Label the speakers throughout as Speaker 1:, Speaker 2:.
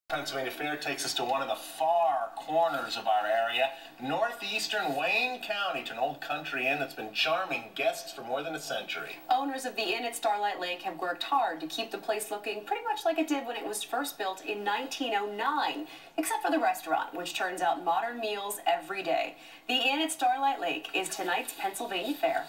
Speaker 1: Pennsylvania Fair takes us to one of the far corners of our area, northeastern Wayne County, to an old country inn that's been charming guests for more than a century.
Speaker 2: Owners of the inn at Starlight Lake have worked hard to keep the place looking pretty much like it did when it was first built in 1909, except for the restaurant, which turns out modern meals every day. The inn at Starlight Lake is tonight's Pennsylvania Fair.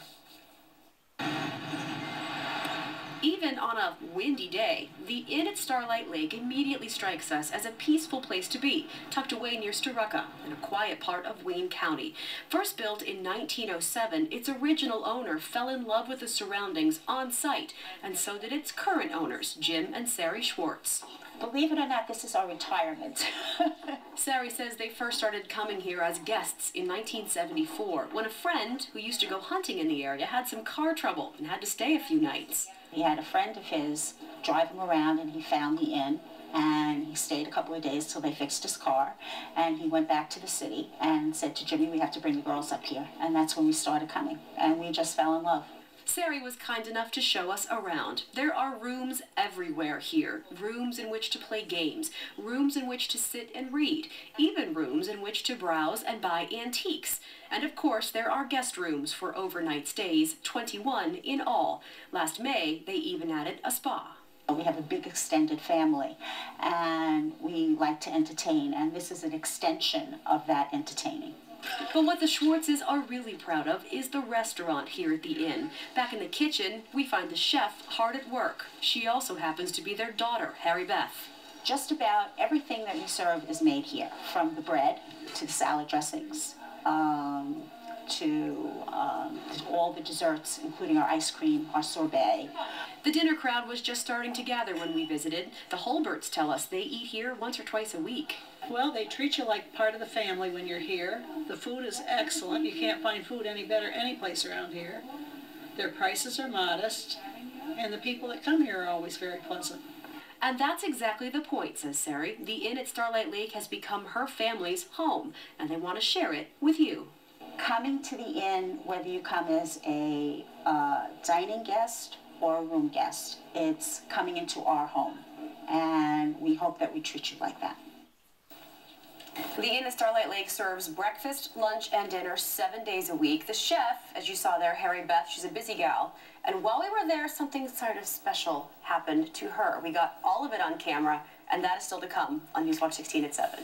Speaker 2: Even on a windy day, the inn at Starlight Lake immediately strikes us as a peaceful place to be, tucked away near Storuca, in a quiet part of Wayne County. First built in 1907, its original owner fell in love with the surroundings on site, and so did its current owners, Jim and Sari Schwartz.
Speaker 3: Believe it or not, this is our retirement.
Speaker 2: Sari says they first started coming here as guests in 1974, when a friend who used to go hunting in the area had some car trouble and had to stay a few nights.
Speaker 3: He had a friend of his drive him around, and he found the inn, and he stayed a couple of days till they fixed his car, and he went back to the city and said to Jimmy, we have to bring the girls up here, and that's when we started coming, and we just fell in love.
Speaker 2: Sari was kind enough to show us around. There are rooms everywhere here. Rooms in which to play games, rooms in which to sit and read, even rooms in which to browse and buy antiques. And of course, there are guest rooms for overnight stays, 21 in all. Last May, they even added a spa.
Speaker 3: We have a big extended family, and we like to entertain, and this is an extension of that entertaining.
Speaker 2: But what the Schwartzes are really proud of is the restaurant here at the inn. Back in the kitchen, we find the chef hard at work. She also happens to be their daughter, Harry Beth.
Speaker 3: Just about everything that we serve is made here, from the bread to the salad dressings, to all the desserts, including our ice cream, our sorbet.
Speaker 2: The dinner crowd was just starting to gather when we visited. The Holberts tell us they eat here once or twice a week.
Speaker 4: Well, they treat you like part of the family when you're here. The food is excellent. You can't find food any better any place around here. Their prices are modest, and the people that come here are always very pleasant.
Speaker 2: And that's exactly the point, says Sari. The inn at Starlight Lake has become her family's home, and they want to share it with you.
Speaker 3: Coming to the inn, whether you come as a dining guest or a room guest, it's coming into our home, and we hope that we treat you like that.
Speaker 2: The inn at Starlight Lake serves breakfast, lunch, and dinner 7 days a week. The chef, as you saw there, Harry Beth, she's a busy gal. And while we were there, something sort of special happened to her. We got all of it on camera, and that is still to come on News Watch 16 at 7.